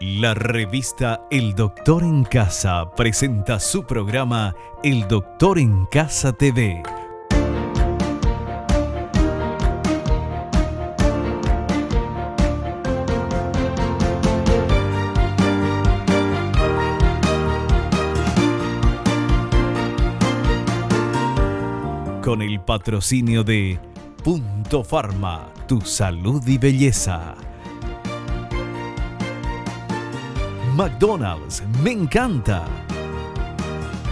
La revista El Doctor en Casa presenta su programa El Doctor en Casa TV. Con el patrocinio de Punto Pharma, tu salud y belleza. McDonald's, me encanta.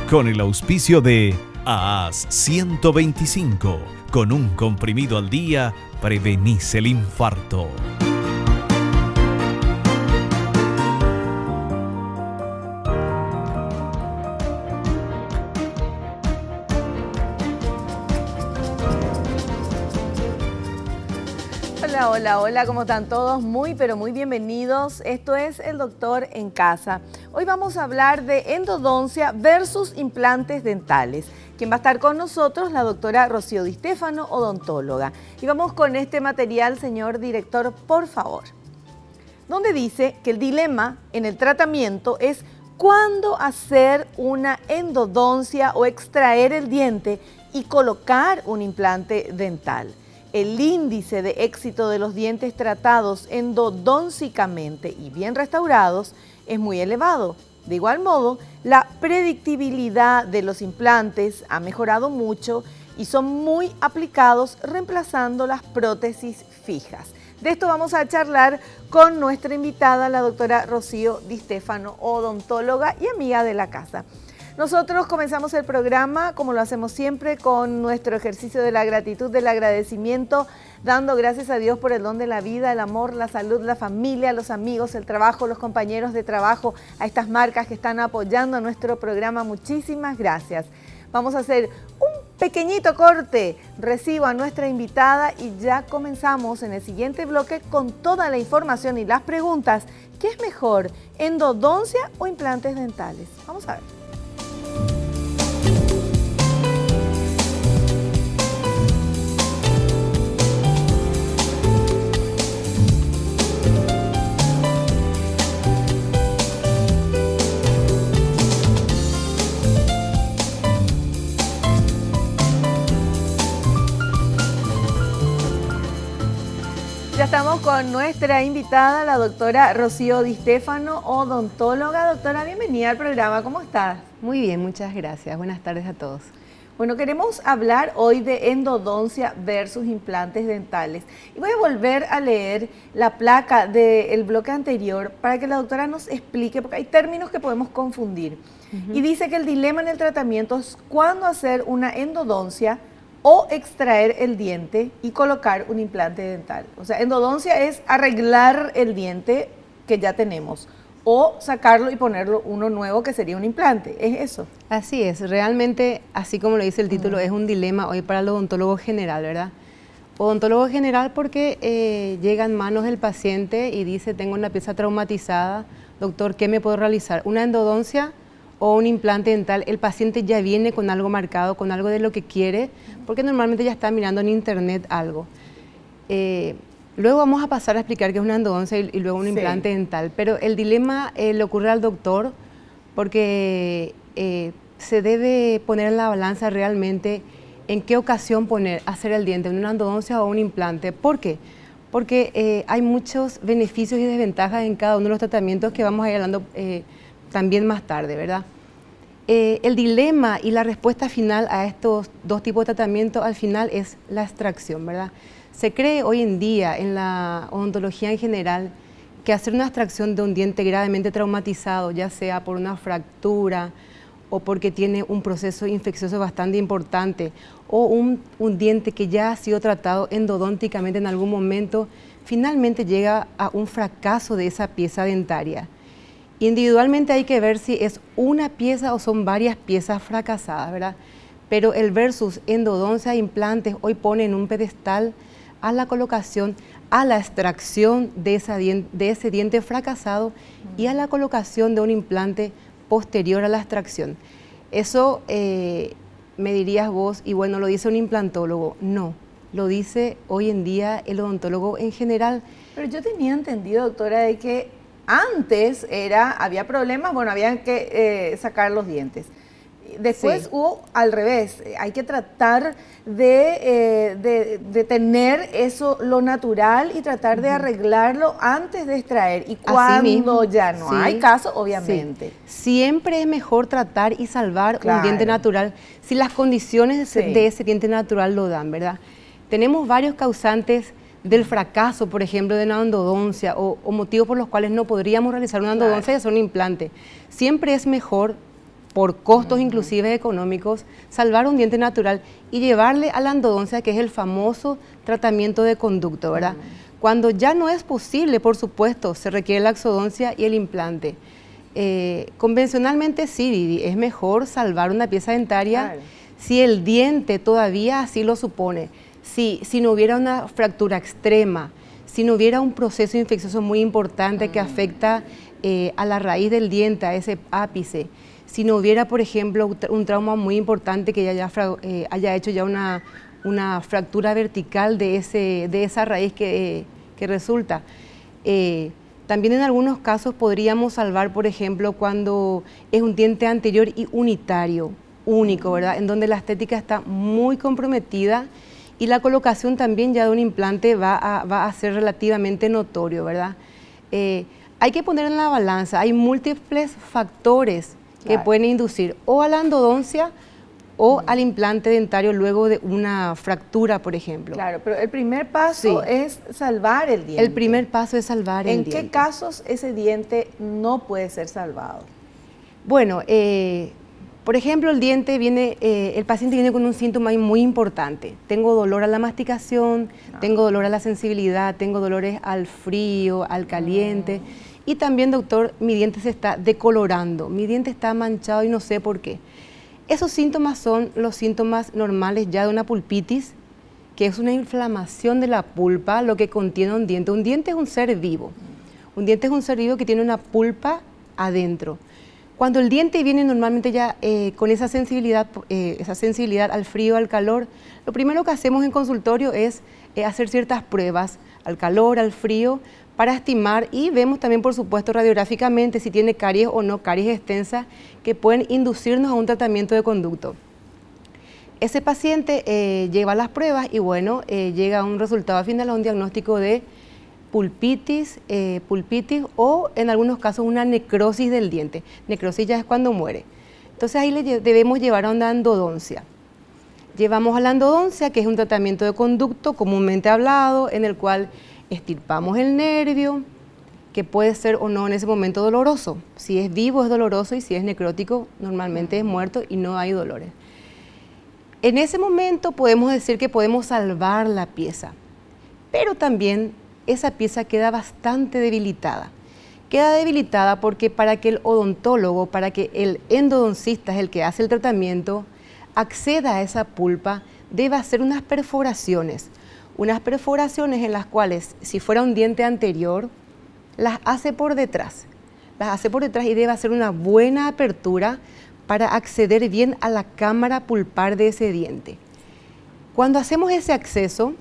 Con el auspicio de AAS 125, con un comprimido al día, prevenís el infarto. Hola, hola, hola, ¿cómo están todos? Muy, pero muy bienvenidos. Esto es El Doctor en Casa. Hoy vamos a hablar de endodoncia versus implantes dentales. Quien va a estar con nosotros, la doctora Rocío Di Stefano, odontóloga. Y vamos con este material, señor director, por favor. Donde dice que el dilema en el tratamiento es cuándo hacer una endodoncia o extraer el diente y colocar un implante dental. El índice de éxito de los dientes tratados endodóncicamente y bien restaurados es muy elevado. De igual modo, la predictibilidad de los implantes ha mejorado mucho y son muy aplicados reemplazando las prótesis fijas. De esto vamos a charlar con nuestra invitada, la doctora Rocío Di Stefano, odontóloga y amiga de la casa. Nosotros comenzamos el programa, como lo hacemos siempre, con nuestro ejercicio de la gratitud, del agradecimiento, dando gracias a Dios por el don de la vida, el amor, la salud, la familia, los amigos, el trabajo, los compañeros de trabajo, a estas marcas que están apoyando nuestro programa. Muchísimas gracias. Vamos a hacer un pequeñito corte, recibo a nuestra invitada y ya comenzamos en el siguiente bloque con toda la información y las preguntas. ¿Qué es mejor, endodoncia o implantes dentales? Vamos a ver. Ya estamos con nuestra invitada, la doctora Rocío Di Stefano, odontóloga. Doctora, bienvenida al programa. ¿Cómo estás? Muy bien, muchas gracias. Buenas tardes a todos. Bueno, queremos hablar hoy de endodoncia versus implantes dentales. Y voy a volver a leer la placa del bloque anterior para que la doctora nos explique, porque hay términos que podemos confundir. Y dice que el dilema en el tratamiento es cuándo hacer una endodoncia o extraer el diente y colocar un implante dental. O sea, endodoncia es arreglar el diente que ya tenemos o sacarlo y ponerlo uno nuevo que sería un implante. ¿Es eso? Así es, realmente, así como lo dice el título, es un dilema hoy para el odontólogo general, ¿verdad? Odontólogo general porque llega en manos del paciente y dice, tengo una pieza traumatizada, doctor, ¿qué me puedo realizar? ¿Una endodoncia o un implante dental? El paciente ya viene con algo marcado, con algo de lo que quiere, porque normalmente ya está mirando en internet algo. Luego vamos a pasar a explicar qué es una endodoncia y luego un implante dental, pero el dilema le ocurre al doctor porque se debe poner en la balanza realmente en qué ocasión hacer el diente, una endodoncia o un implante. ¿Por qué? Porque hay muchos beneficios y desventajas en cada uno de los tratamientos que vamos a ir hablando también más tarde, ¿verdad? El dilema y la respuesta final a estos dos tipos de tratamiento al final es la extracción, ¿verdad? Se cree hoy en día en la odontología en general que hacer una extracción de un diente gravemente traumatizado, ya sea por una fractura o porque tiene un proceso infeccioso bastante importante o un diente que ya ha sido tratado endodónticamente en algún momento, finalmente llega a un fracaso de esa pieza dentaria. Individualmente hay que ver si es una pieza o son varias piezas fracasadas, ¿verdad? Pero el versus endodoncia e implantes hoy pone en un pedestal a la colocación, a la extracción de ese diente fracasado y a la colocación de un implante posterior a la extracción. Eso me dirías vos, y bueno, lo dice un implantólogo. No, lo dice hoy en día el odontólogo en general. Pero yo tenía entendido, doctora, de que antes había problemas, bueno, había que sacar los dientes. Después hubo al revés, hay que tratar de tener eso, lo natural, y tratar de arreglarlo antes de extraer. Y cuando ya no hay caso, obviamente. Siempre es mejor tratar y salvar un diente natural si las condiciones de ese diente natural lo dan, ¿verdad? Tenemos varios causantes del fracaso, por ejemplo, de una endodoncia o motivos por los cuales no podríamos realizar una endodoncia y hacer un implante. Siempre es mejor, por costos inclusive económicos, salvar un diente natural y llevarle a la endodoncia, que es el famoso tratamiento de conducto, ¿verdad? Cuando ya no es posible, por supuesto, se requiere la exodoncia y el implante. Convencionalmente sí, Vivi, es mejor salvar una pieza dentaria si el diente todavía así lo supone, si no hubiera una fractura extrema, si no hubiera un proceso infeccioso muy importante que afecta a la raíz del diente, a ese ápice, si no hubiera, por ejemplo, un trauma muy importante que haya hecho ya una fractura vertical de esa raíz que resulta. También en algunos casos podríamos salvar, por ejemplo, cuando es un diente anterior y unitario, único, ¿verdad? En donde la estética está muy comprometida y la colocación también ya de un implante va a ser relativamente notorio, ¿verdad? Hay que poner en la balanza, hay múltiples factores que pueden inducir o a la endodoncia o al implante dentario luego de una fractura, por ejemplo. Claro, pero el primer paso es salvar el diente. El primer paso es salvar el diente. ¿En qué casos ese diente no puede ser salvado? Bueno, por ejemplo, el paciente viene con un síntoma muy importante. Tengo dolor a la masticación, tengo dolor a la sensibilidad, tengo dolores al frío, al caliente. Y también, doctor, mi diente se está decolorando, mi diente está manchado y no sé por qué. Esos síntomas son los síntomas normales ya de una pulpitis, que es una inflamación de la pulpa, lo que contiene un diente. Un diente es un ser vivo. Un diente es un ser vivo que tiene una pulpa adentro. Cuando el diente viene normalmente ya con esa sensibilidad al frío, al calor, lo primero que hacemos en consultorio es hacer ciertas pruebas al calor, al frío, para estimar, y vemos también, por supuesto, radiográficamente si tiene caries o no, caries extensas, que pueden inducirnos a un tratamiento de conducto. Ese paciente lleva las pruebas y bueno, llega a un resultado final, a un diagnóstico de pulpitis o en algunos casos una necrosis del diente. Necrosis ya es cuando muere. Entonces ahí debemos llevar a una endodoncia. Llevamos a la endodoncia, que es un tratamiento de conducto comúnmente hablado, en el cual extirpamos el nervio, que puede ser o no en ese momento doloroso. Si es vivo es doloroso y si es necrótico normalmente es muerto y no hay dolores. En ese momento podemos decir que podemos salvar la pieza, pero también esa pieza queda bastante debilitada. Queda debilitada porque para que el odontólogo, para que el endodoncista, es el que hace el tratamiento, acceda a esa pulpa, debe hacer unas perforaciones en las cuales, si fuera un diente anterior, las hace por detrás y debe hacer una buena apertura para acceder bien a la cámara pulpar de ese diente. Cuando hacemos ese acceso,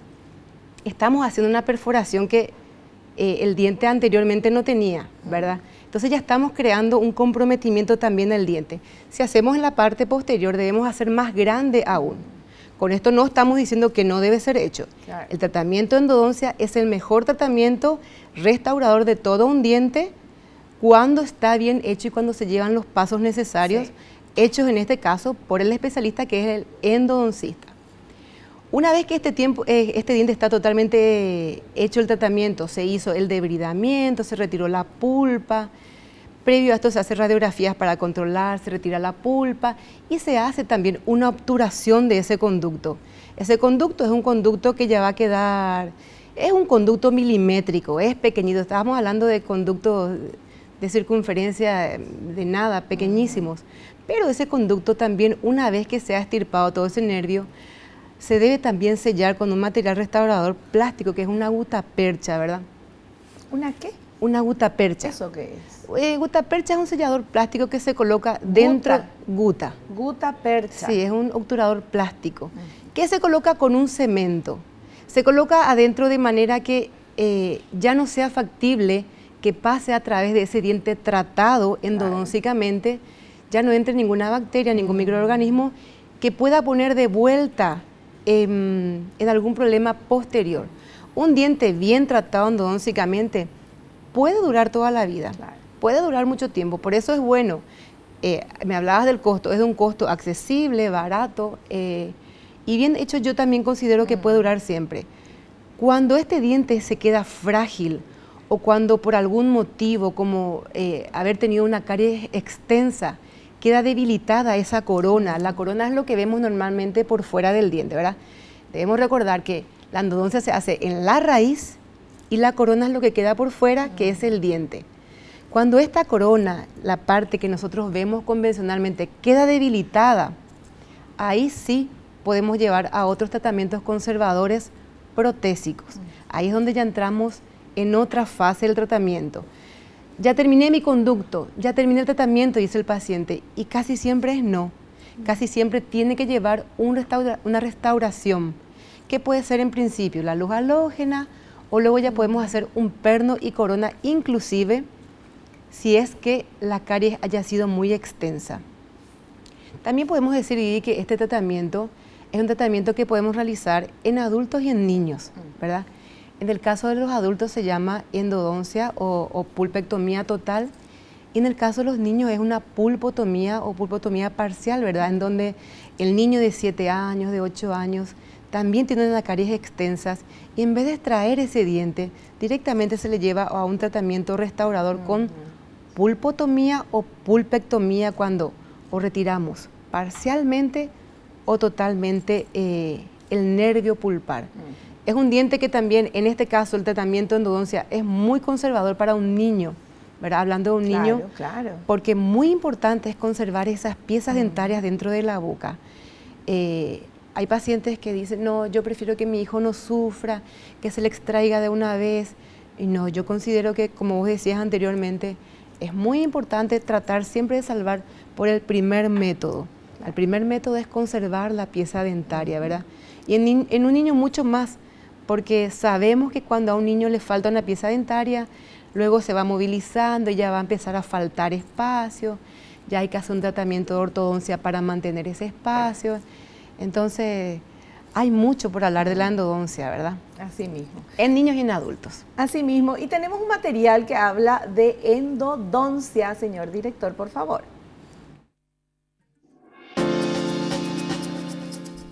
estamos haciendo una perforación que el diente anteriormente no tenía, ¿verdad? Entonces ya estamos creando un comprometimiento también del diente. Si hacemos en la parte posterior, debemos hacer más grande aún. Con esto no estamos diciendo que no debe ser hecho. Claro. El tratamiento de endodoncia es el mejor tratamiento restaurador de todo un diente cuando está bien hecho y cuando se llevan los pasos necesarios, hechos en este caso por el especialista, que es el endodoncista. Una vez que este diente está totalmente hecho el tratamiento, se hizo el debridamiento, se retiró la pulpa. Previo a esto se hace radiografías para controlar, se retira la pulpa y se hace también una obturación de ese conducto. Ese conducto es un conducto que ya va a quedar, es un conducto milimétrico, es pequeñito. Estábamos hablando de conductos de circunferencia de nada, pequeñísimos. Pero ese conducto también, una vez que se ha extirpado todo ese nervio, se debe también sellar con un material restaurador plástico, que es una gutapercha, ¿verdad? ¿Una qué? Una gutapercha. ¿Eso qué es? Gutapercha es un sellador plástico que se coloca dentro. Gutapercha. Sí, es un obturador plástico que se coloca con un cemento. Se coloca adentro de manera que ya no sea factible que pase a través de ese diente tratado endodóncicamente, ya no entre ninguna bacteria, ningún microorganismo que pueda poner de vuelta en algún problema posterior. Un diente bien tratado endodóncicamente puede durar toda la vida, puede durar mucho tiempo, por eso es bueno. Me hablabas del costo, es de un costo accesible, barato, y bien hecho. Yo también considero que puede durar siempre. Cuando este diente se queda frágil o cuando por algún motivo, como haber tenido una caries extensa, queda debilitada esa corona. La corona es lo que vemos normalmente por fuera del diente, ¿verdad? Debemos recordar que la endodoncia se hace en la raíz y la corona es lo que queda por fuera, que es el diente. Cuando esta corona, la parte que nosotros vemos convencionalmente, queda debilitada, ahí sí podemos llevar a otros tratamientos conservadores protésicos. Ahí es donde ya entramos en otra fase del tratamiento. Ya terminé mi conducto, ya terminé el tratamiento, dice el paciente, y casi siempre es no. Casi siempre tiene que llevar una restauración, que puede ser en principio la luz halógena, o luego ya podemos hacer un perno y corona, inclusive si es que la caries haya sido muy extensa. También podemos decir que este tratamiento es un tratamiento que podemos realizar en adultos y en niños, ¿verdad? En el caso de los adultos se llama endodoncia o pulpectomía total, y en el caso de los niños es una pulpotomía o pulpotomía parcial, ¿verdad? En donde el niño de 7 años, de 8 años, también tiene una caries extensas, y en vez de extraer ese diente, directamente se le lleva a un tratamiento restaurador con pulpotomía o pulpectomía, cuando o retiramos parcialmente o totalmente el nervio pulpar. Es un diente que también, en este caso, el tratamiento de endodoncia es muy conservador para un niño, ¿verdad? Hablando de un niño, porque muy importante es conservar esas piezas dentarias dentro de la boca. Hay pacientes que dicen, no, yo prefiero que mi hijo no sufra, que se le extraiga de una vez. Y no, yo considero que, como vos decías anteriormente, es muy importante tratar siempre de salvar por el primer método. El primer método es conservar la pieza dentaria, ¿verdad? Y en un niño mucho más, porque sabemos que cuando a un niño le falta una pieza dentaria, luego se va movilizando y ya va a empezar a faltar espacio, ya hay que hacer un tratamiento de ortodoncia para mantener ese espacio. Entonces, hay mucho por hablar de la endodoncia, ¿verdad? Así mismo. En niños y en adultos. Así mismo. Y tenemos un material que habla de endodoncia, señor director, por favor.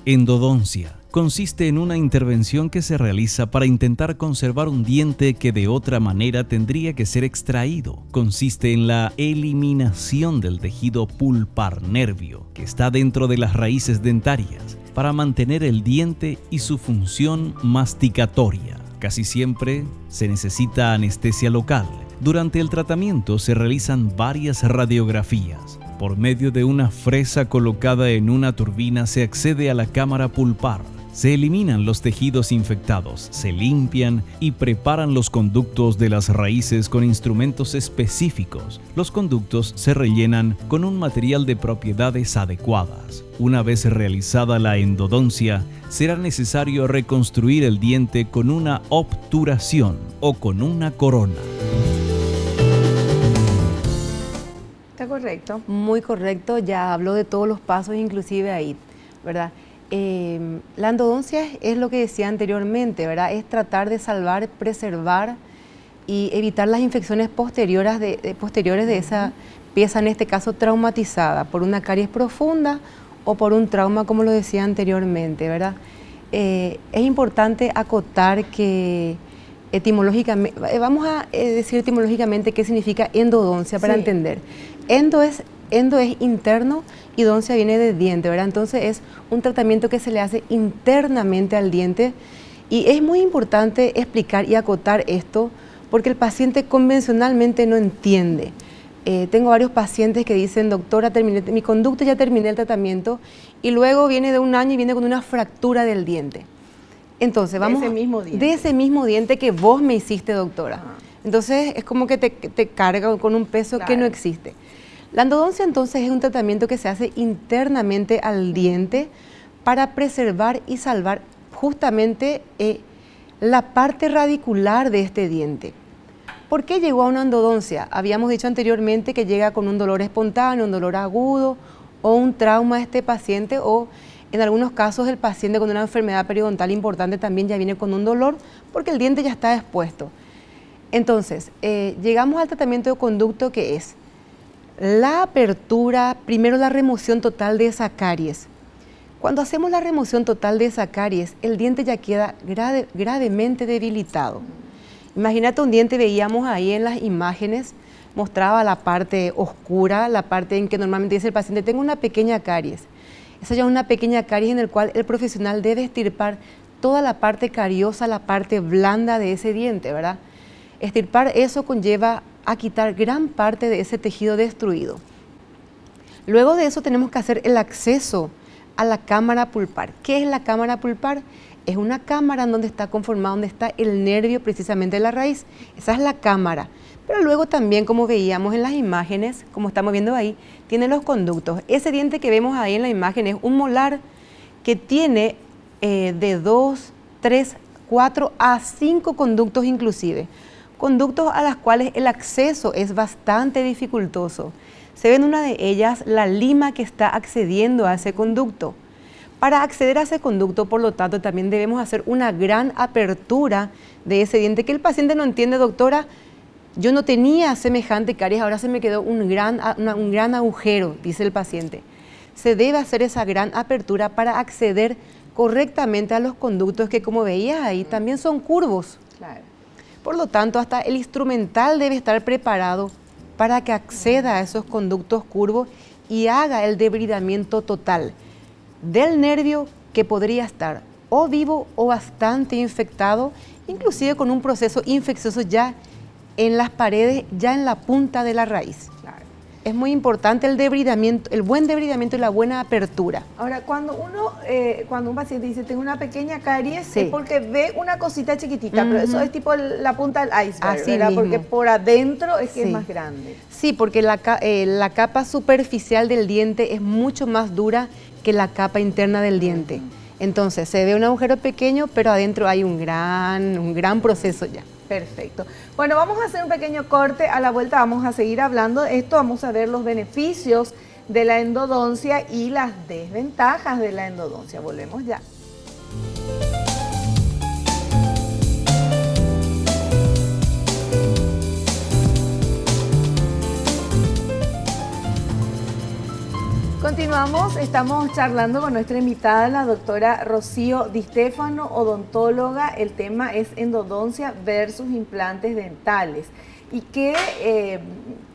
Endodoncia consiste en una intervención que se realiza para intentar conservar un diente que de otra manera tendría que ser extraído. Consiste en la eliminación del tejido pulpar nervio que está dentro de las raíces dentarias para mantener el diente y su función masticatoria. Casi siempre se necesita anestesia local. Durante el tratamiento se realizan varias radiografías. Por medio de una fresa colocada en una turbina se accede a la cámara pulpar. Se eliminan los tejidos infectados, se limpian y preparan los conductos de las raíces con instrumentos específicos. Los conductos se rellenan con un material de propiedades adecuadas. Una vez realizada la endodoncia, será necesario reconstruir el diente con una obturación o con una corona. ¿Está correcto? Muy correcto, ya habló de todos los pasos, inclusive ahí, ¿verdad? La endodoncia es lo que decía anteriormente, ¿verdad? Es tratar de salvar, preservar y evitar las infecciones posteriores de esa pieza, en este caso traumatizada, por una caries profunda o por un trauma, como lo decía anteriormente, ¿verdad? Es importante acotar que etimológicamente, vamos a decir etimológicamente qué significa endodoncia para entender. Endo es interno y doncia viene de diente, ¿verdad? Entonces es un tratamiento que se le hace internamente al diente, y es muy importante explicar y acotar esto porque el paciente convencionalmente no entiende. Tengo varios pacientes que dicen, doctora, terminé mi conducto, ya terminé el tratamiento, y luego viene de un año y viene con una fractura del diente. Entonces, vamos de ese mismo diente. De ese mismo diente que vos me hiciste, doctora. Entonces es como que te carga con un peso que no existe. La endodoncia entonces es un tratamiento que se hace internamente al diente para preservar y salvar justamente la parte radicular de este diente. ¿por qué llegó a una endodoncia? Habíamos dicho anteriormente que llega con un dolor espontáneo, un dolor agudo o un trauma de este paciente, o en algunos casos el paciente con una enfermedad periodontal importante también ya viene con un dolor porque el diente ya está expuesto. Entonces, llegamos al tratamiento de conducto, que es la apertura, primero la remoción total de esa caries. Cuando hacemos la remoción total de esa caries, el diente ya queda gravemente debilitado. Imagínate un diente, veíamos ahí en las imágenes, mostraba la parte oscura, la parte en que normalmente dice el paciente, tengo una pequeña caries. Esa ya es una pequeña caries en la cual el profesional debe extirpar toda la parte cariosa, la parte blanda de ese diente, ¿verdad? Extirpar eso conlleva a quitar gran parte de ese tejido destruido. Luego de eso tenemos que hacer el acceso a la cámara pulpar. ¿Qué es la cámara pulpar? Es una cámara en donde está conformada, donde está el nervio precisamente de la raíz. Esa es la cámara. Pero luego también, como veíamos en las imágenes, como estamos viendo ahí, tiene los conductos. Ese diente que vemos ahí en la imagen es un molar que tiene de 2, 3, 4 a 5 conductos inclusive. Conductos a las cuales el acceso es bastante dificultoso. Se ve en una de ellas la lima que está accediendo a ese conducto. Para acceder a ese conducto, por lo tanto, también debemos hacer una gran apertura de ese diente, que el paciente no entiende, doctora, yo no tenía semejante caries, ahora se me quedó un gran agujero, dice el paciente. Se debe hacer esa gran apertura para acceder correctamente a los conductos que, como veías ahí, también son curvos. Claro. Por lo tanto, hasta el instrumental debe estar preparado para que acceda a esos conductos curvos y haga el debridamiento total del nervio, que podría estar o vivo o bastante infectado, inclusive con un proceso infeccioso ya en las paredes, ya en la punta de la raíz. Claro. Es muy importante el debridamiento, el buen debridamiento y la buena apertura. Ahora, cuando un paciente dice tengo una pequeña caries, Sí. es porque ve una cosita chiquitita, pero eso es tipo la punta del iceberg, Así ¿verdad? mismo. Porque por adentro es que Sí. es más grande. Sí, porque la capa superficial del diente es mucho más dura que la capa interna del diente. Entonces, se ve un agujero pequeño, pero adentro hay un gran proceso ya. Perfecto. Bueno, vamos a hacer un pequeño corte. A la vuelta vamos a seguir hablando de esto. Vamos a ver los beneficios de la endodoncia y las desventajas de la endodoncia. Volvemos ya. Continuamos, estamos charlando con nuestra invitada, la doctora Rocío Di Stefano, odontóloga. El tema es endodoncia versus implantes dentales. Y qué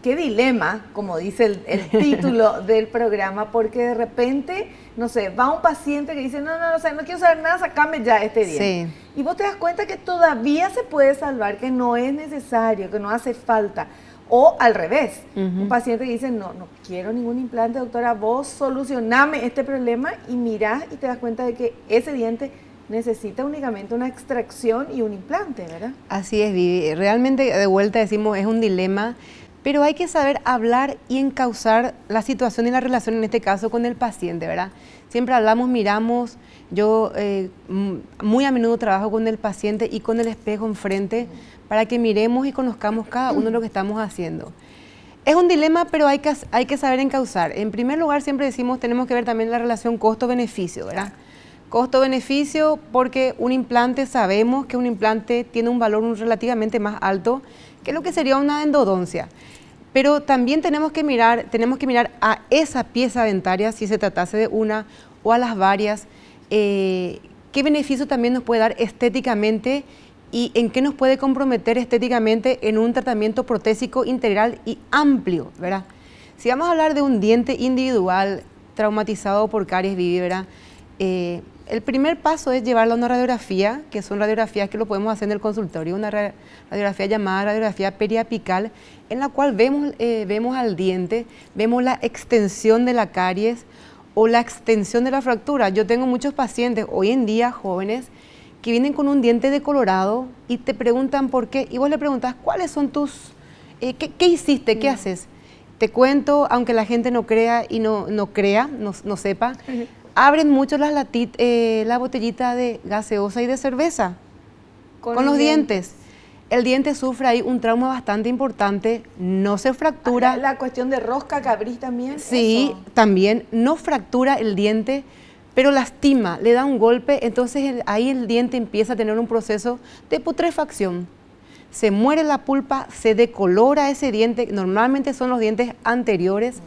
dilema, como dice el título del programa, porque de repente, no sé, va un paciente que dice, no quiero saber nada, sacame ya este diente. Sí. Y vos te das cuenta que todavía se puede salvar, que no es necesario, que no hace falta. O al revés, un paciente que dice, no quiero ningún implante, doctora, vos solucioname este problema, y mirás y te das cuenta de que ese diente necesita únicamente una extracción y un implante, ¿verdad? Así es, Vivi. Realmente, de vuelta decimos, es un dilema, pero hay que saber hablar y encauzar la situación y la relación, en este caso, con el paciente, ¿verdad? Siempre hablamos, miramos, yo muy a menudo trabajo con el paciente y con el espejo enfrente, para que miremos y conozcamos cada uno lo que estamos haciendo. Es un dilema, pero hay que saber encauzar. En primer lugar, siempre decimos, tenemos que ver también la relación costo-beneficio, ¿verdad? Costo-beneficio, porque un implante, sabemos que un implante tiene un valor relativamente más alto que lo que sería una endodoncia. Pero también tenemos que mirar a esa pieza dentaria, si se tratase de una o a las varias, qué beneficio también nos puede dar estéticamente y en qué nos puede comprometer estéticamente en un tratamiento protésico integral y amplio, ¿verdad? Si vamos a hablar de un diente individual traumatizado por caries, Vivi, ¿verdad? El primer paso es llevarlo a una radiografía, que son radiografías que lo podemos hacer en el consultorio, una radiografía llamada radiografía periapical, en la cual vemos al diente, vemos la extensión de la caries o la extensión de la fractura. Yo tengo muchos pacientes hoy en día, jóvenes, que vienen con un diente decolorado y te preguntan por qué, y vos le preguntas, ¿cuáles son tus, qué hiciste, qué haces? Te cuento, aunque la gente no crea y no sepa, abren mucho la botellita de gaseosa y de cerveza con los dientes. el diente sufre ahí un trauma bastante importante, no se fractura. La cuestión de rosca que abrís también. Sí, eso. también no fractura el diente, pero lastima, le da un golpe, entonces ahí el diente empieza a tener un proceso de putrefacción. Se muere la pulpa, se decolora ese diente, normalmente son los dientes anteriores,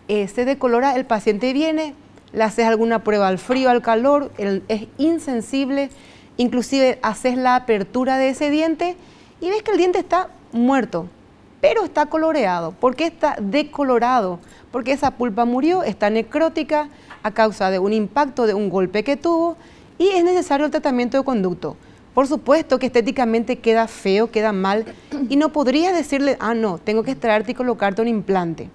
se decolora, el paciente viene, le haces alguna prueba al frío, al calor, es insensible, inclusive haces la apertura de ese diente y ves que el diente está muerto, pero está coloreado. ¿Por qué está decolorado? Porque esa pulpa murió, está necrótica a causa de un impacto, de un golpe que tuvo, y es necesario el tratamiento de conducto. Por supuesto que estéticamente queda feo, queda mal, y no podrías decirle, ah, no, tengo que extraerte y colocarte un implante.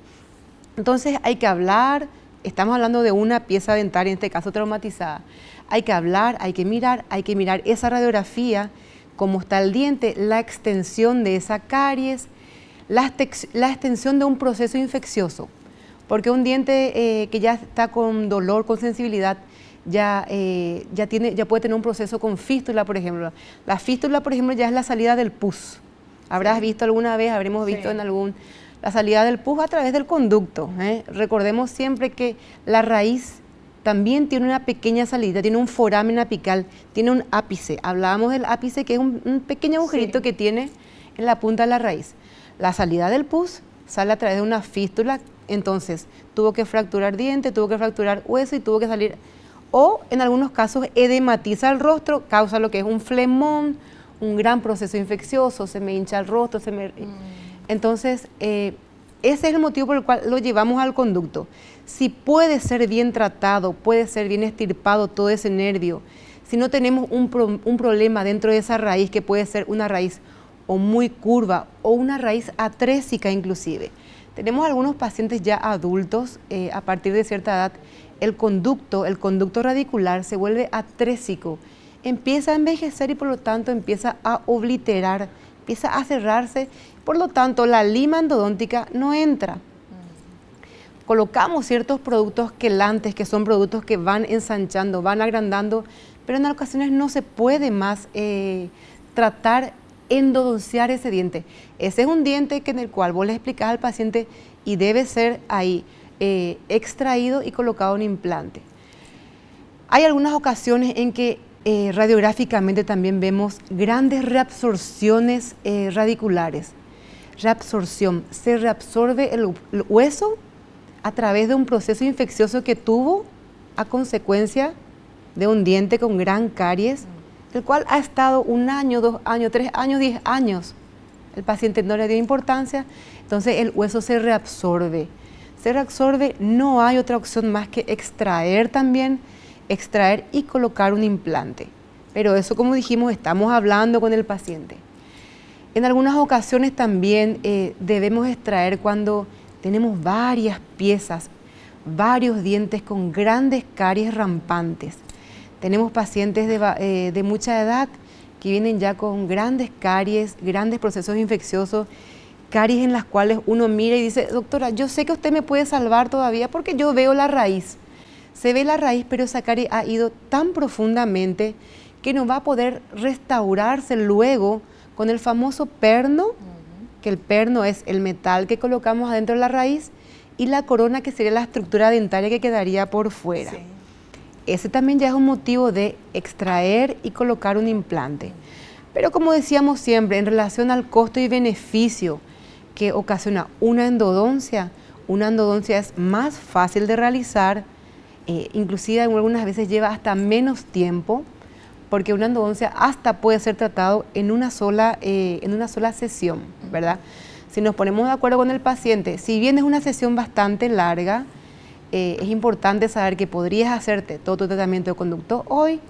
Entonces hay que hablar, estamos hablando de una pieza dentaria, en este caso traumatizada. Hay que hablar, hay que mirar esa radiografía, cómo está el diente, la extensión de esa caries, la extensión de un proceso infeccioso. Porque un diente que ya está con dolor, con sensibilidad, ya puede tener un proceso con fístula, por ejemplo. La fístula, por ejemplo, ya es la salida del pus. Habrás visto alguna vez, habremos visto en la salida del pus a través del conducto. Recordemos siempre que la raíz también tiene una pequeña salida, tiene un foramen apical, tiene un ápice. Hablábamos del ápice, que es un pequeño agujerito que tiene en la punta de la raíz. La salida del pus sale a través de una fístula, entonces tuvo que fracturar diente, tuvo que fracturar hueso y tuvo que salir, o en algunos casos edematiza el rostro, causa lo que es un flemón, un gran proceso infeccioso, se me hincha el rostro, Entonces, ese es el motivo por el cual lo llevamos al conducto. Si puede ser bien tratado, puede ser bien extirpado todo ese nervio, si no tenemos un problema dentro de esa raíz, que puede ser una raíz o muy curva o una raíz atrésica inclusive. Tenemos algunos pacientes ya adultos, a partir de cierta edad, el conducto radicular se vuelve atrésico, empieza a envejecer y por lo tanto empieza a obliterar, empieza a cerrarse, por lo tanto la lima endodóntica no entra. Colocamos ciertos productos quelantes, que son productos que van ensanchando, van agrandando, pero en ocasiones no se puede más tratar, endodonciar ese diente. Ese es un diente en el cual vos le explicás al paciente y debe ser ahí extraído y colocado un implante. Hay algunas ocasiones en que radiográficamente también vemos grandes reabsorciones radiculares. Reabsorción, se reabsorbe el hueso a través de un proceso infeccioso que tuvo a consecuencia de un diente con gran caries, el cual ha estado 1 año, 2 años, 3 años, 10 años. El paciente no le dio importancia, entonces el hueso se reabsorbe. Se reabsorbe, no hay otra opción más que extraer también, extraer y colocar un implante. Pero eso, como dijimos, estamos hablando con el paciente. En algunas ocasiones también debemos extraer cuando tenemos varias piezas, varios dientes con grandes caries rampantes. Tenemos pacientes de mucha edad que vienen ya con grandes caries, grandes procesos infecciosos, caries en las cuales uno mira y dice, doctora, yo sé que usted me puede salvar todavía porque yo veo la raíz. Se ve la raíz, pero esa carie ha ido tan profundamente que no va a poder restaurarse luego con el famoso perno, que el perno es el metal que colocamos adentro de la raíz, y la corona, que sería la estructura dentaria que quedaría por fuera. Sí. Ese también ya es un motivo de extraer y colocar un implante. Pero como decíamos siempre, en relación al costo y beneficio que ocasiona una endodoncia es más fácil de realizar, inclusive algunas veces lleva hasta menos tiempo, porque una endodoncia hasta puede ser tratado en una sola sesión, ¿verdad? Si nos ponemos de acuerdo con el paciente, si bien es una sesión bastante larga, es importante saber que podrías hacerte todo tu tratamiento de conducto hoy,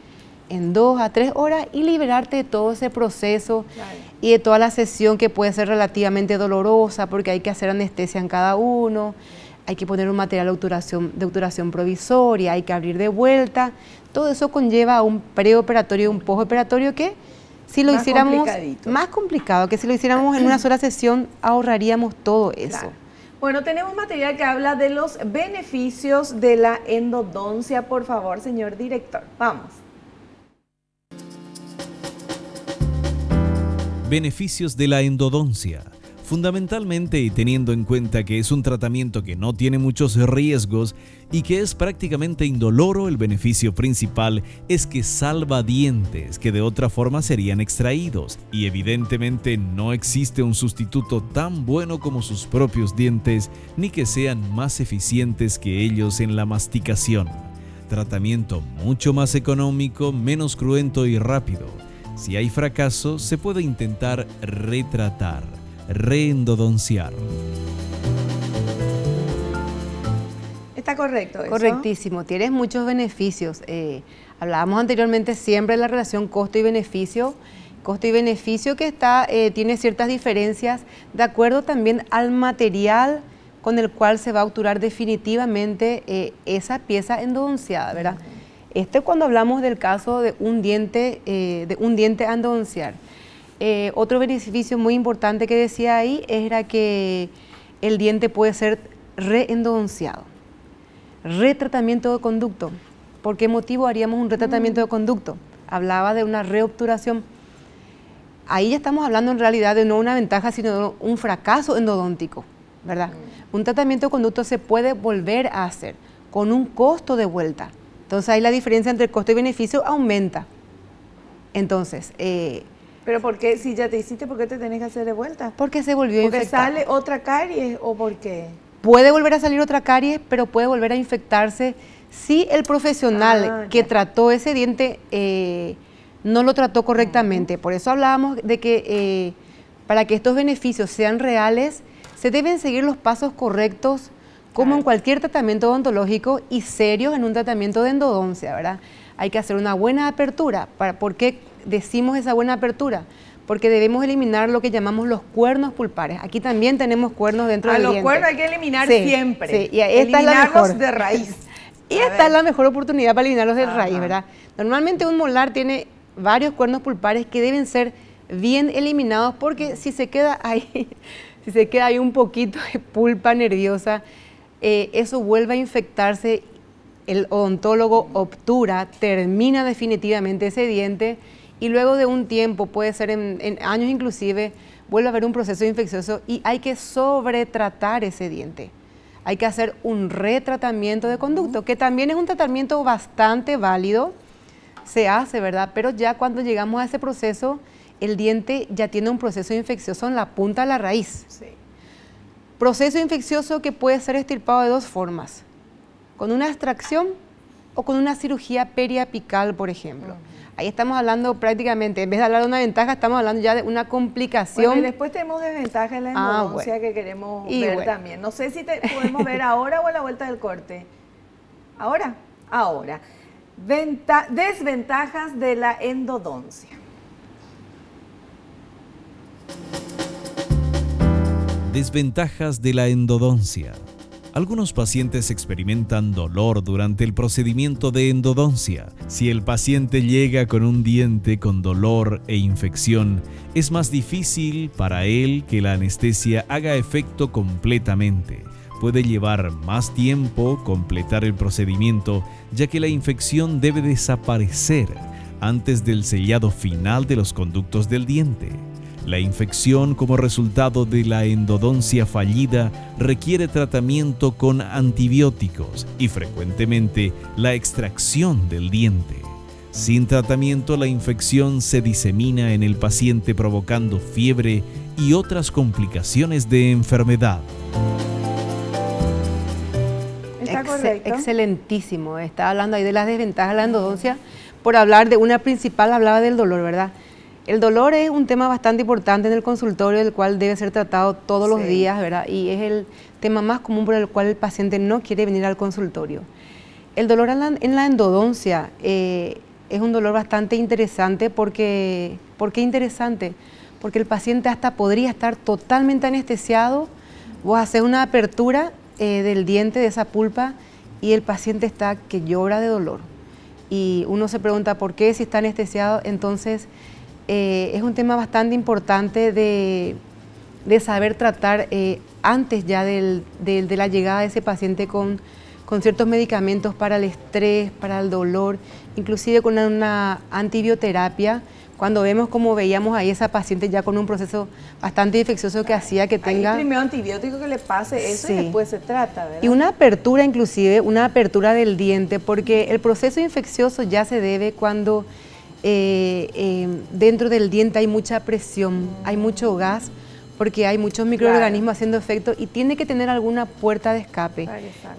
en 2 a 3 horas, y liberarte de todo ese proceso, claro, y de toda la sesión que puede ser relativamente dolorosa, porque hay que hacer anestesia en cada uno, hay que poner un material de obturación provisoria, hay que abrir de vuelta. Todo eso conlleva a un preoperatorio y un postoperatorio que, si lo hiciéramos más complicado, que si lo hiciéramos en una sola sesión, ahorraríamos todo eso. Claro. Bueno, tenemos material que habla de los beneficios de la endodoncia. Por favor, señor director, vamos. Beneficios de la endodoncia. Fundamentalmente, y teniendo en cuenta que es un tratamiento que no tiene muchos riesgos y que es prácticamente indoloro, el beneficio principal es que salva dientes que de otra forma serían extraídos, y evidentemente no existe un sustituto tan bueno como sus propios dientes ni que sean más eficientes que ellos en la masticación. Tratamiento mucho más económico, menos cruento y rápido. Si hay fracaso, se puede intentar retratar, reendodonciar. ¿Está correcto eso? Correctísimo, tienes muchos beneficios. Hablábamos anteriormente siempre de la relación costo y beneficio que tiene ciertas diferencias de acuerdo también al material con el cual se va a obturar definitivamente esa pieza endodonciada, ¿verdad? Cuando hablamos del caso de un diente a endodonciar. Otro beneficio muy importante que decía ahí era que el diente puede ser reendodonciado. Retratamiento de conducto. ¿Por qué motivo haríamos un retratamiento de conducto? Hablaba de una reobturación. Ahí ya estamos hablando en realidad de no una ventaja, sino de un fracaso endodóntico, ¿verdad? Un tratamiento de conducto se puede volver a hacer con un costo de vuelta. Entonces ahí la diferencia entre costo y beneficio aumenta. Entonces, ¿pero por qué? Si ya te hiciste, ¿por qué te tenés que hacer de vuelta? Porque se volvió a infectar. ¿Porque sale otra caries o por qué? Puede volver a salir otra caries, pero puede volver a infectarse si el profesional que trató ese diente no lo trató correctamente. Por eso hablábamos de que para que estos beneficios sean reales, se deben seguir los pasos correctos, como en cualquier tratamiento odontológico y serios en un tratamiento de endodoncia, ¿verdad? Hay que hacer una buena apertura. ¿Por qué decimos esa buena apertura? Porque debemos eliminar lo que llamamos los cuernos pulpares. Aquí también tenemos cuernos dentro del diente. Los cuernos hay que eliminar siempre. Sí, y esta eliminarlos es la mejor. De raíz. Y esta es la mejor oportunidad para eliminarlos de raíz, ¿verdad? Normalmente un molar tiene varios cuernos pulpares que deben ser bien eliminados, porque si se queda ahí un poquito de pulpa nerviosa, eso vuelve a infectarse, el odontólogo obtura, termina definitivamente ese diente y luego de un tiempo, puede ser en años inclusive, vuelve a haber un proceso infeccioso y hay que sobretratar ese diente. Hay que hacer un retratamiento de conducto, que también es un tratamiento bastante válido, se hace, ¿verdad? Pero ya cuando llegamos a ese proceso, el diente ya tiene un proceso infeccioso en la punta de la raíz. Sí. Proceso infeccioso que puede ser extirpado de dos formas, con una extracción o con una cirugía periapical, por ejemplo. Ahí estamos hablando prácticamente, en vez de hablar de una ventaja, estamos hablando ya de una complicación. Bueno, y después tenemos desventajas en la endodoncia que queremos ver también. No sé si podemos ver ahora o a la vuelta del corte. ¿Ahora? Ahora. Desventajas de la endodoncia. Desventajas de la endodoncia. Algunos pacientes experimentan dolor durante el procedimiento de endodoncia. Si el paciente llega con un diente con dolor e infección, es más difícil para él que la anestesia haga efecto completamente. Puede llevar más tiempo completar el procedimiento, ya que la infección debe desaparecer antes del sellado final de los conductos del diente. La infección como resultado de la endodoncia fallida requiere tratamiento con antibióticos y frecuentemente la extracción del diente. Sin tratamiento, la infección se disemina en el paciente provocando fiebre y otras complicaciones de enfermedad. ¿Está correcto? Excelentísimo. Está hablando ahí de las desventajas de la endodoncia. Por hablar de una principal, hablaba del dolor, ¿verdad? El dolor es un tema bastante importante en el consultorio, del cual debe ser tratado todos los días, ¿verdad? Y es el tema más común por el cual el paciente no quiere venir al consultorio. El dolor en la endodoncia es un dolor bastante interesante. ¿Por qué interesante? Porque el paciente hasta podría estar totalmente anestesiado. Vos haces una apertura del diente, de esa pulpa, y el paciente está que llora de dolor. Y uno se pregunta por qué, si está anestesiado. Entonces, es un tema bastante importante de saber tratar antes ya de la llegada de ese paciente con ciertos medicamentos para el estrés, para el dolor, inclusive con una antibioterapia, Cuando vemos, como veíamos ahí, esa paciente ya con un proceso bastante infeccioso que hacía que tenga... Hay primero antibiótico que le pase eso, sí, y después se trata, ¿verdad? Y una apertura, inclusive, una apertura del diente, porque el proceso infeccioso ya se debe cuando dentro del diente hay mucha presión, hay mucho gas, porque hay muchos microorganismos haciendo efecto y tiene que tener alguna puerta de escape.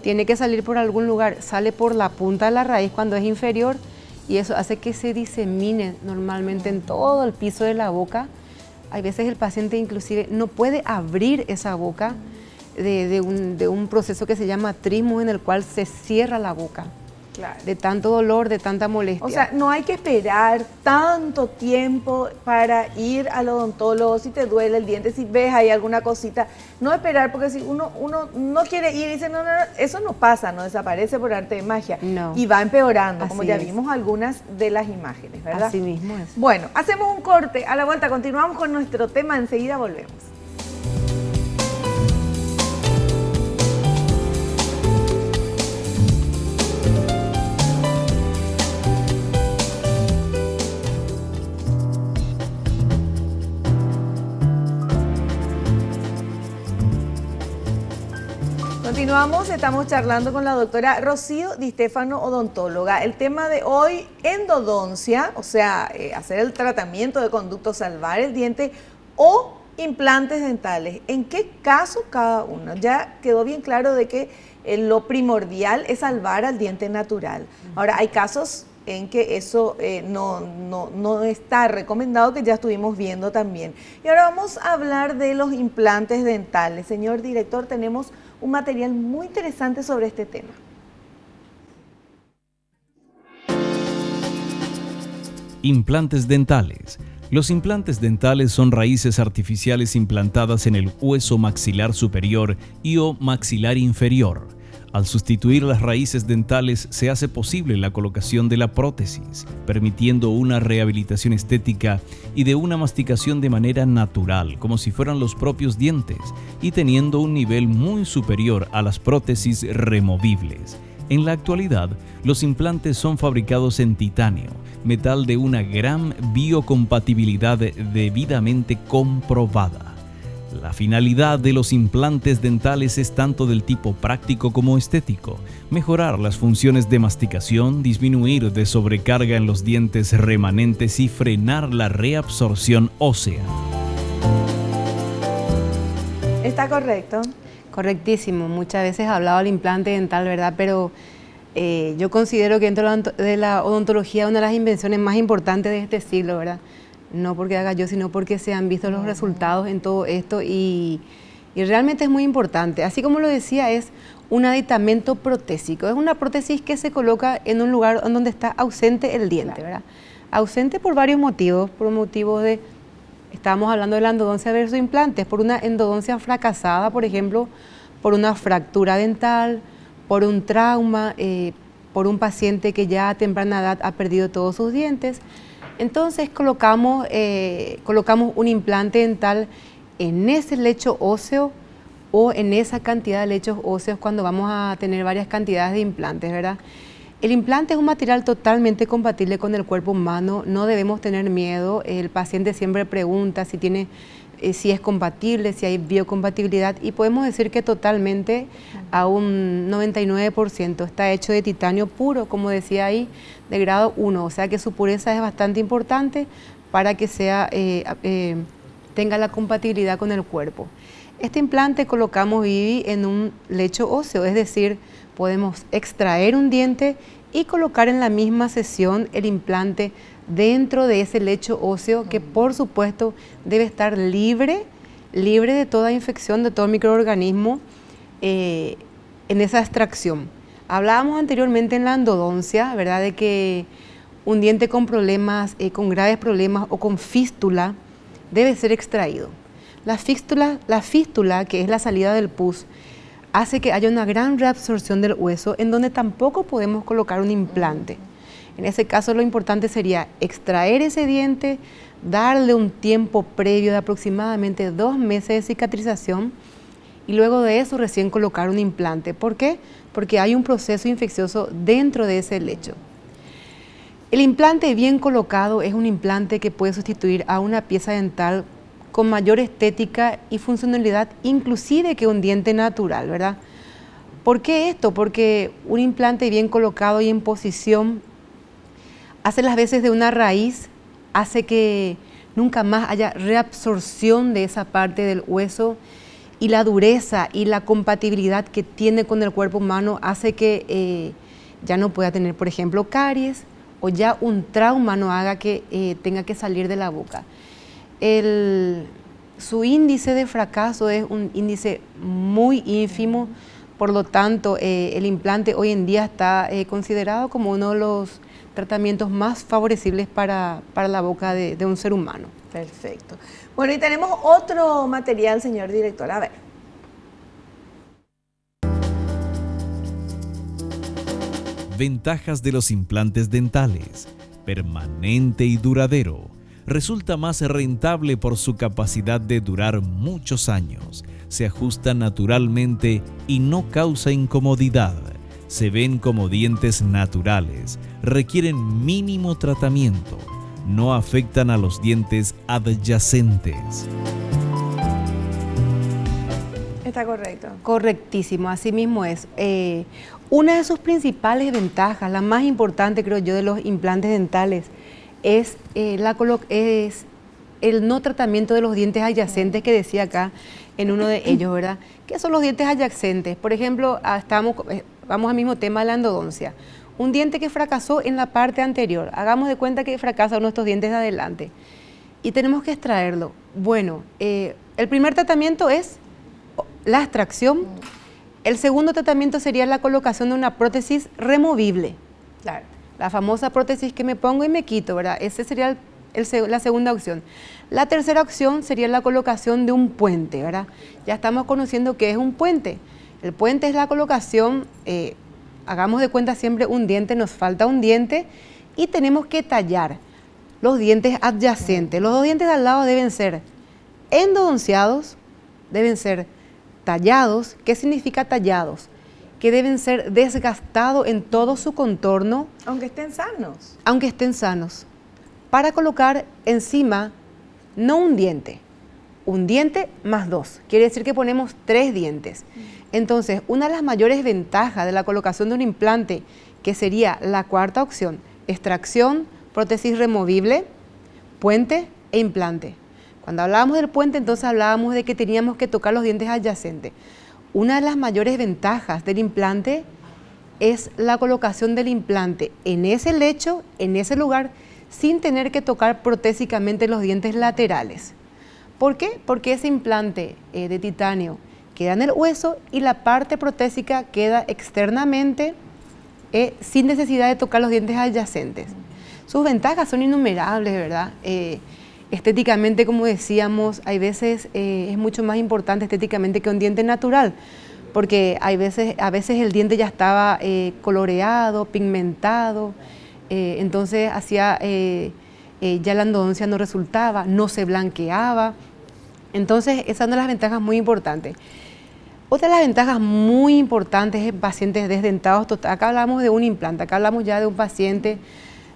Tiene que salir por algún lugar, sale por la punta de la raíz cuando es inferior, y eso hace que se disemine normalmente en todo el piso de la boca. Hay veces el paciente inclusive no puede abrir esa boca de un proceso que se llama trismo, en el cual se cierra la boca. Claro. De tanto dolor, de tanta molestia. O sea, no hay que esperar tanto tiempo para ir al odontólogo si te duele el diente, si ves ahí alguna cosita. No esperar, porque si uno no quiere ir y dice, no, eso no pasa, no desaparece por arte de magia. No. Y va empeorando, Así como ya es. vimos algunas de las imágenes, ¿verdad? Así mismo es. Bueno, hacemos un corte, a la vuelta continuamos con nuestro tema, enseguida volvemos. Continuamos, estamos charlando con la doctora Rocío Di Stefano, odontóloga. El tema de hoy, endodoncia, o sea, hacer el tratamiento de conducto, salvar el diente, o implantes dentales. ¿En qué caso cada uno? Ya quedó bien claro de que lo primordial es salvar al diente natural. Ahora, hay casos en que eso no está recomendado, que ya estuvimos viendo también. Y ahora vamos a hablar de los implantes dentales. Señor director, tenemos un material muy interesante sobre este tema. Implantes dentales. Los implantes dentales son raíces artificiales implantadas en el hueso maxilar superior y o maxilar inferior. Al sustituir las raíces dentales se hace posible la colocación de la prótesis, permitiendo una rehabilitación estética y de una masticación de manera natural, como si fueran los propios dientes, y teniendo un nivel muy superior a las prótesis removibles. En la actualidad, los implantes son fabricados en titanio, metal de una gran biocompatibilidad debidamente comprobada. La finalidad de los implantes dentales es tanto del tipo práctico como estético: mejorar las funciones de masticación, disminuir de sobrecarga en los dientes remanentes y frenar la reabsorción ósea. ¿Está correcto? Correctísimo. Muchas veces he hablado del implante dental, ¿verdad? Pero yo considero que dentro de la odontología una de las invenciones más importantes de este siglo, ¿verdad? No porque haga yo, sino porque se han visto los resultados en todo esto y realmente es muy importante. Así como lo decía, es un aditamento protésico. Es una prótesis que se coloca en un lugar donde está ausente el diente, ¿verdad? Ausente por varios motivos, por motivos de... Estábamos hablando de la endodoncia versus implantes, por una endodoncia fracasada, por ejemplo, por una fractura dental, por un trauma, por un paciente que ya a temprana edad ha perdido todos sus dientes. Entonces colocamos un implante dental en ese lecho óseo o en esa cantidad de lechos óseos cuando vamos a tener varias cantidades de implantes, ¿verdad? El implante es un material totalmente compatible con el cuerpo humano, no debemos tener miedo. El paciente siempre pregunta si es compatible, si hay biocompatibilidad, y podemos decir que totalmente, a un 99%, está hecho de titanio puro, como decía ahí, de grado 1, o sea que su pureza es bastante importante para que tenga la compatibilidad con el cuerpo. Este implante colocamos, Vivi, en un lecho óseo, es decir, podemos extraer un diente y colocar en la misma sesión el implante dentro de ese lecho óseo, que por supuesto debe estar libre de toda infección, de todo microorganismo en esa extracción. Hablábamos anteriormente en la endodoncia, ¿verdad?, de que un diente con problemas, con graves problemas o con fístula, debe ser extraído. La fístula, que es la salida del pus, hace que haya una gran reabsorción del hueso, en donde tampoco podemos colocar un implante. En ese caso, lo importante sería extraer ese diente, darle un tiempo previo de aproximadamente 2 meses de cicatrización y luego de eso recién colocar un implante. ¿Por qué? Porque hay un proceso infeccioso dentro de ese lecho. El implante bien colocado es un implante que puede sustituir a una pieza dental con mayor estética y funcionalidad, inclusive que un diente natural, ¿verdad? ¿Por qué esto? Porque un implante bien colocado y en posición hace las veces de una raíz, hace que nunca más haya reabsorción de esa parte del hueso, y la dureza y la compatibilidad que tiene con el cuerpo humano hace que ya no pueda tener, por ejemplo, caries, o ya un trauma no haga que tenga que salir de la boca. Su índice de fracaso es un índice muy ínfimo, por lo tanto el implante hoy en día está considerado como uno de los tratamientos más favorecibles para la boca de un ser humano. Perfecto. Bueno, y tenemos otro material, señor director. A ver. Ventajas de los implantes dentales. Permanente y duradero. Resulta más rentable por su capacidad de durar muchos años. Se ajusta naturalmente y no causa incomodidad. Se ven como dientes naturales. Requieren mínimo tratamiento. No afectan a los dientes adyacentes. Está correcto. Correctísimo, así mismo es. Una de sus principales ventajas, la más importante creo yo de los implantes dentales, es el no tratamiento de los dientes adyacentes que decía acá en uno de ellos, ¿verdad? ¿Qué son los dientes adyacentes? Por ejemplo, vamos al mismo tema de la endodoncia. Un diente que fracasó en la parte anterior, hagamos de cuenta que fracasa uno de estos dientes de adelante y tenemos que extraerlo. Bueno, el primer tratamiento es la extracción. El segundo tratamiento sería la colocación de una prótesis removible. Claro. La famosa prótesis que me pongo y me quito, ¿verdad? Esa sería la segunda opción. La tercera opción sería la colocación de un puente, ¿verdad? Ya estamos conociendo qué es un puente. El puente es la colocación, hagamos de cuenta siempre un diente, nos falta un diente y tenemos que tallar los dientes adyacentes. Los dos dientes de al lado deben ser endodonciados, deben ser tallados. ¿Qué significa tallados? Que deben ser desgastados en todo su contorno. Aunque estén sanos. Aunque estén sanos. Para colocar encima, no un diente más dos. Quiere decir que ponemos 3 dientes. Entonces, una de las mayores ventajas de la colocación de un implante, que sería la cuarta opción, extracción, prótesis removible, puente e implante. Cuando hablábamos del puente, entonces hablábamos de que teníamos que tocar los dientes adyacentes. Una de las mayores ventajas del implante es la colocación del implante en ese lecho, en ese lugar, sin tener que tocar protésicamente los dientes laterales. ¿Por qué? Porque ese implante de titanio queda en el hueso y la parte protésica queda externamente sin necesidad de tocar los dientes adyacentes. Sus ventajas son innumerables, ¿verdad? Estéticamente, como decíamos, hay veces es mucho más importante estéticamente que un diente natural, porque a veces el diente ya estaba coloreado, pigmentado, entonces ya la endodoncia no resultaba, no se blanqueaba. Entonces, esa es una de las ventajas muy importantes. Otra de las ventajas muy importantes en pacientes desdentados total. Acá hablamos de un implante, acá hablamos ya de un paciente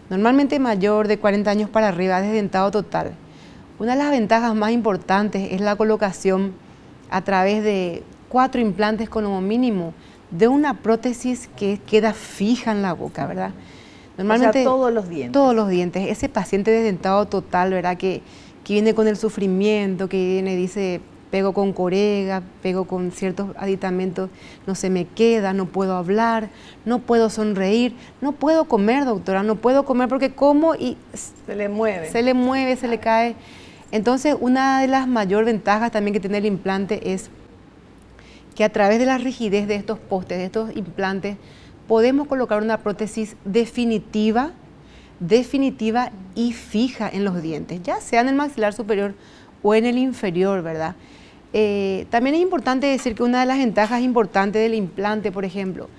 normalmente mayor de 40 años para arriba, desdentado total. Una de las ventajas más importantes es la colocación a través de 4 implantes como mínimo de una prótesis que queda fija en la boca, ¿verdad? Normalmente, o sea, todos los dientes. Todos los dientes. Ese paciente desdentado total, ¿verdad? Que viene con el sufrimiento, que viene y dice, pego con corega, pego con ciertos aditamentos, no se me queda, no puedo hablar, no puedo sonreír, no puedo comer, doctora, no puedo comer porque como y se le mueve. Se le cae. Entonces, una de las mayores ventajas también que tiene el implante es que a través de la rigidez de estos postes, de estos implantes, podemos colocar una prótesis definitiva y fija en los dientes, ya sea en el maxilar superior o en el inferior, ¿verdad? También es importante decir que una de las ventajas importantes del implante, por ejemplo,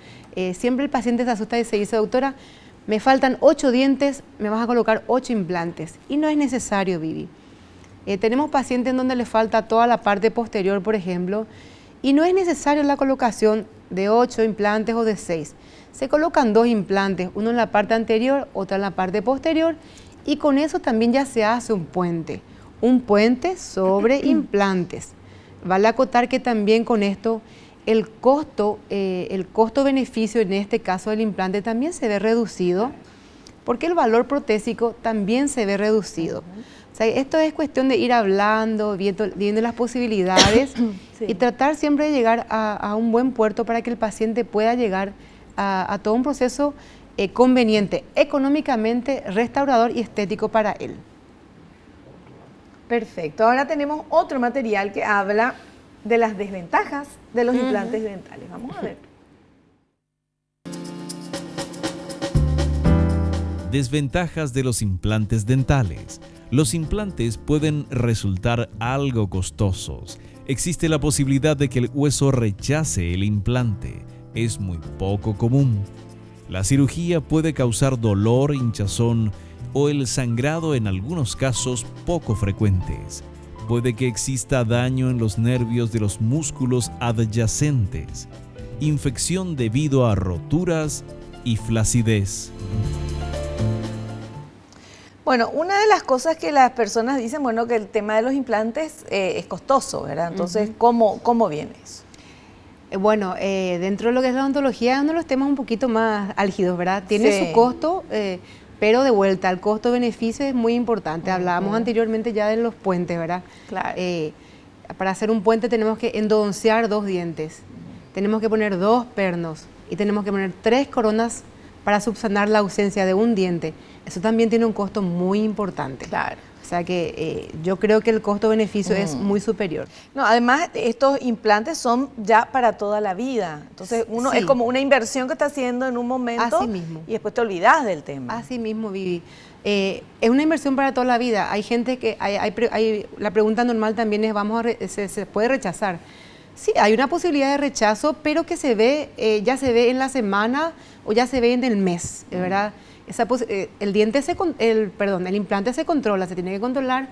siempre el paciente se asusta y se dice, doctora, me faltan 8 dientes, me vas a colocar 8 implantes. Y no es necesario, Vivi. Tenemos pacientes en donde le falta toda la parte posterior, por ejemplo, y no es necesario la colocación de 8 implantes o de 6. Se colocan 2 implantes, uno en la parte anterior, otro en la parte posterior, y con eso también ya se hace un puente sobre implantes. Vale acotar que también con esto el costo-beneficio en este caso del implante también se ve reducido, porque el valor protésico también se ve reducido. O sea, esto es cuestión de ir hablando, viendo las posibilidades sí. Y tratar siempre de llegar a un buen puerto para que el paciente pueda llegar a todo un proceso conveniente, económicamente restaurador y estético para él. Perfecto. Ahora tenemos otro material que habla de las desventajas de los implantes dentales. Vamos a ver. Desventajas de los implantes dentales. Los implantes pueden resultar algo costosos. Existe la posibilidad de que el hueso rechace el implante. Es muy poco común. La cirugía puede causar dolor, hinchazón o el sangrado en algunos casos poco frecuentes. Puede que exista daño en los nervios de los músculos adyacentes, infección debido a roturas y flacidez. Bueno, una de las cosas que las personas dicen, bueno, que el tema de los implantes es costoso, ¿verdad? Entonces, ¿cómo viene eso? Bueno, dentro de lo que es la odontología, uno de los temas un poquito más álgidos, ¿verdad? Tiene su costo, pero de vuelta, el costo-beneficio es muy importante. Hablábamos anteriormente ya de los puentes, ¿verdad? Claro. Para hacer un puente tenemos que endodonciar 2 dientes, tenemos que poner 2 pernos y tenemos que poner 3 coronas para subsanar la ausencia de un diente. Eso también tiene un costo muy importante. Claro. O sea que yo creo que el costo-beneficio es muy superior. No, además, estos implantes son ya para toda la vida. Entonces, uno es como una inversión que está haciendo en un momento. Así mismo. Y después te olvidas del tema. Así mismo, Vivi. Es una inversión para toda la vida. Hay gente que, la pregunta normal también es, ¿se puede rechazar? Sí, hay una posibilidad de rechazo, pero que se ve, ya se ve en la semana o ya se ve en el mes, ¿verdad? El implante se controla, se tiene que controlar.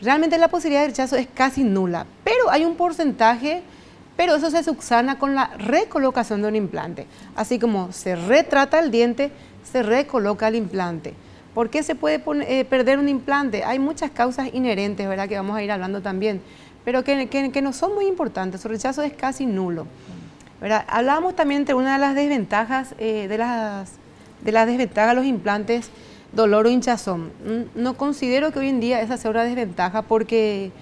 Realmente la posibilidad de rechazo es casi nula, pero hay un porcentaje, pero eso se subsana con la recolocación de un implante. Así como se retrata el diente, se recoloca el implante. ¿Por qué se puede perder un implante? Hay muchas causas inherentes, ¿verdad?, que vamos a ir hablando también, pero que no son muy importantes. Su rechazo es casi nulo, ¿verdad? Hablábamos también entre una de las desventajas de las desventajas de los implantes, dolor o hinchazón. No considero que hoy en día esa sea una desventaja porque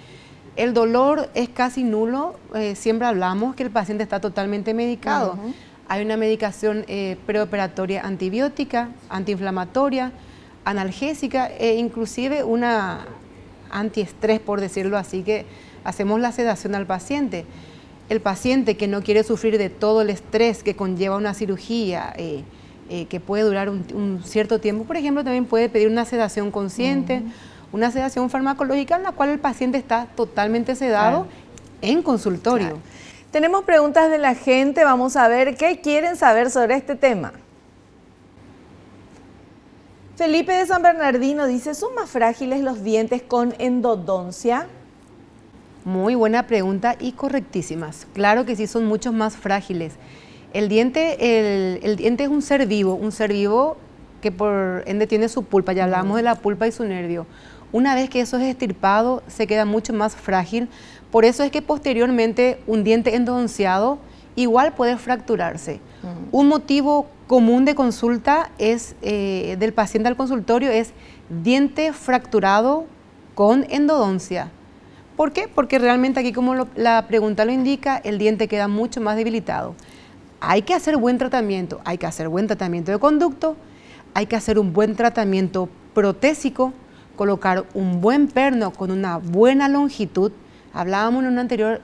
el dolor es casi nulo. Siempre hablamos que el paciente está totalmente medicado. Hay una medicación preoperatoria antibiótica, antiinflamatoria, analgésica e inclusive una antiestrés, por decirlo así, que hacemos la sedación al paciente. El paciente que no quiere sufrir de todo el estrés que conlleva una cirugía, que puede durar un cierto tiempo, por ejemplo, también puede pedir una sedación consciente, una sedación farmacológica en la cual el paciente está totalmente sedado en consultorio. Claro. Tenemos preguntas de la gente, vamos a ver qué quieren saber sobre este tema. Felipe de San Bernardino dice, ¿son más frágiles los dientes con endodoncia? Muy buena pregunta y correctísimas. Claro que sí, son mucho más frágiles. El diente es un ser vivo que por ende tiene su pulpa. Ya hablamos de la pulpa y su nervio. Una vez que eso es extirpado, se queda mucho más frágil. Por eso es que posteriormente un diente endodonciado igual puede fracturarse. Un motivo común de consulta es del paciente al consultorio es diente fracturado con endodoncia. ¿Por qué? Porque realmente aquí, como la pregunta lo indica, el diente queda mucho más debilitado. Hay que hacer buen tratamiento, hay que hacer buen tratamiento de conducto, hay que hacer un buen tratamiento protésico, colocar un buen perno con una buena longitud. Hablábamos en un anterior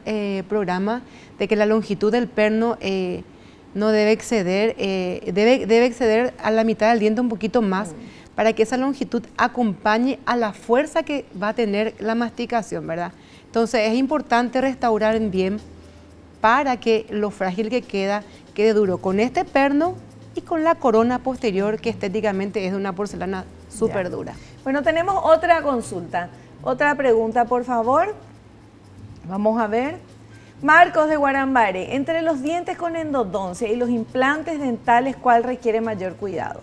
programa de que la longitud del perno no debe exceder, debe exceder a la mitad del diente un poquito más, para que esa longitud acompañe a la fuerza que va a tener la masticación, ¿verdad? Entonces es importante restaurar bien para que lo frágil que quede duro con este perno y con la corona posterior, que estéticamente es de una porcelana súper dura. Bueno, tenemos otra consulta, otra pregunta, por favor. Vamos a ver. Marcos de Guarambaré, entre los dientes con endodoncia y los implantes dentales, ¿cuál requiere mayor cuidado?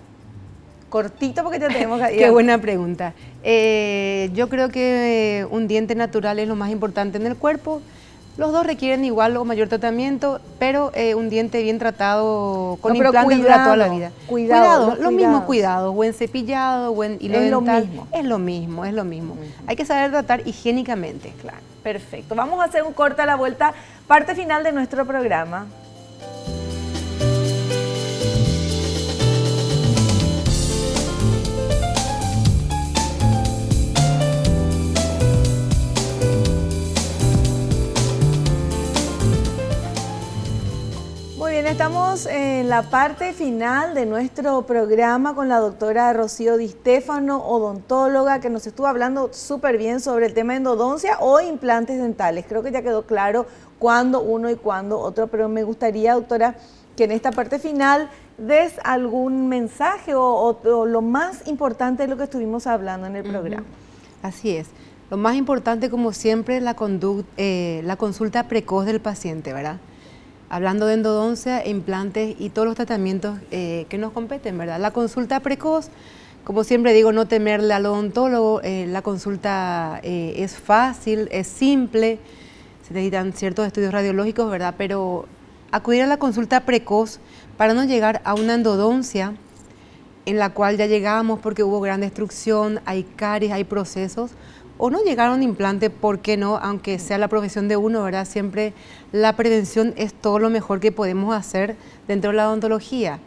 Cortito porque ya tenemos que ir. Qué buena pregunta. Yo creo que un diente natural es lo más importante en el cuerpo. Los dos requieren igual o mayor tratamiento, pero un diente bien tratado con implantes dura toda la vida. Cuidado, lo mismo cuidado, buen cepillado, buen hilo dental. Es lo mismo. Hay que saber tratar higiénicamente. Claro, perfecto. Vamos a hacer un corte a la vuelta, parte final de nuestro programa. Bien, estamos en la parte final de nuestro programa con la doctora Rocío Di Stéfano, odontóloga, que nos estuvo hablando súper bien sobre el tema de endodoncia o implantes dentales. Creo que ya quedó claro cuándo uno y cuándo otro, pero me gustaría, doctora, que en esta parte final des algún mensaje o lo más importante de lo que estuvimos hablando en el programa. Así es. Lo más importante, como siempre, la consulta precoz del paciente, ¿verdad? Hablando de endodoncia, implantes y todos los tratamientos que nos competen, ¿verdad? La consulta precoz, como siempre digo, no temerle al odontólogo, la consulta es fácil, es simple, se necesitan ciertos estudios radiológicos, ¿verdad? Pero acudir a la consulta precoz para no llegar a una endodoncia en la cual ya llegamos porque hubo gran destrucción, hay caries, hay procesos, o no llegar a un implante, ¿por qué no? Aunque sea la profesión de uno, ¿verdad? Siempre la prevención es todo lo mejor que podemos hacer dentro de la odontología.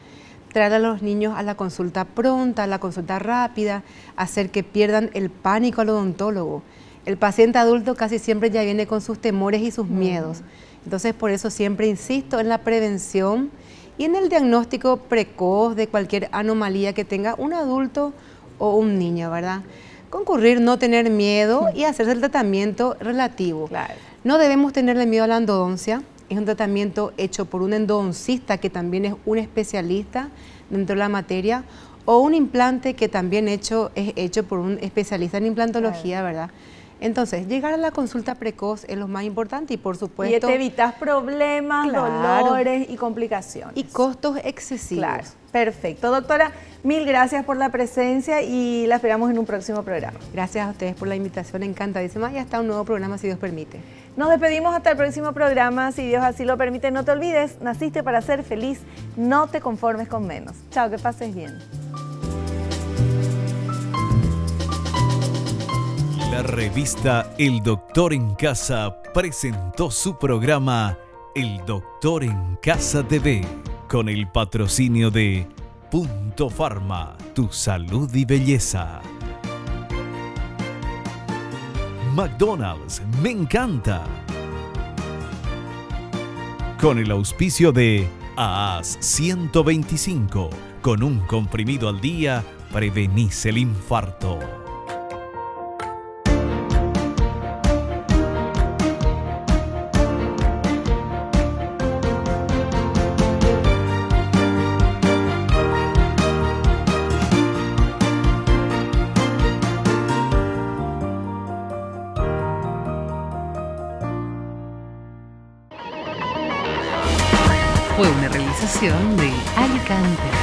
Traer a los niños a la consulta pronta, a la consulta rápida, hacer que pierdan el pánico al odontólogo. El paciente adulto casi siempre ya viene con sus temores y sus miedos. Entonces, por eso siempre insisto en la prevención y en el diagnóstico precoz de cualquier anomalía que tenga un adulto o un niño, ¿verdad? Concurrir, no tener miedo y hacerse el tratamiento relativo. Claro. No debemos tenerle miedo a la endodoncia. Es un tratamiento hecho por un endodoncista que también es un especialista dentro de la materia, o un implante que también es hecho por un especialista en implantología, claro, ¿verdad? Entonces, llegar a la consulta precoz es lo más importante y, por supuesto... Y te evitas problemas, claro, dolores y complicaciones. Y costos excesivos. Claro, perfecto. Doctora, mil gracias por la presencia y la esperamos en un próximo programa. Gracias a ustedes por la invitación, encantadísima, y hasta un nuevo programa, si Dios permite. Nos despedimos hasta el próximo programa, si Dios así lo permite. No te olvides, naciste para ser feliz, no te conformes con menos. Chao, que pases bien. La revista El Doctor en Casa presentó su programa El Doctor en Casa TV con el patrocinio de Punto Pharma, tu salud y belleza. McDonald's, me encanta. Con el auspicio de AAS 125, con un comprimido al día, prevenís el infarto. Fue una realización de Alicante.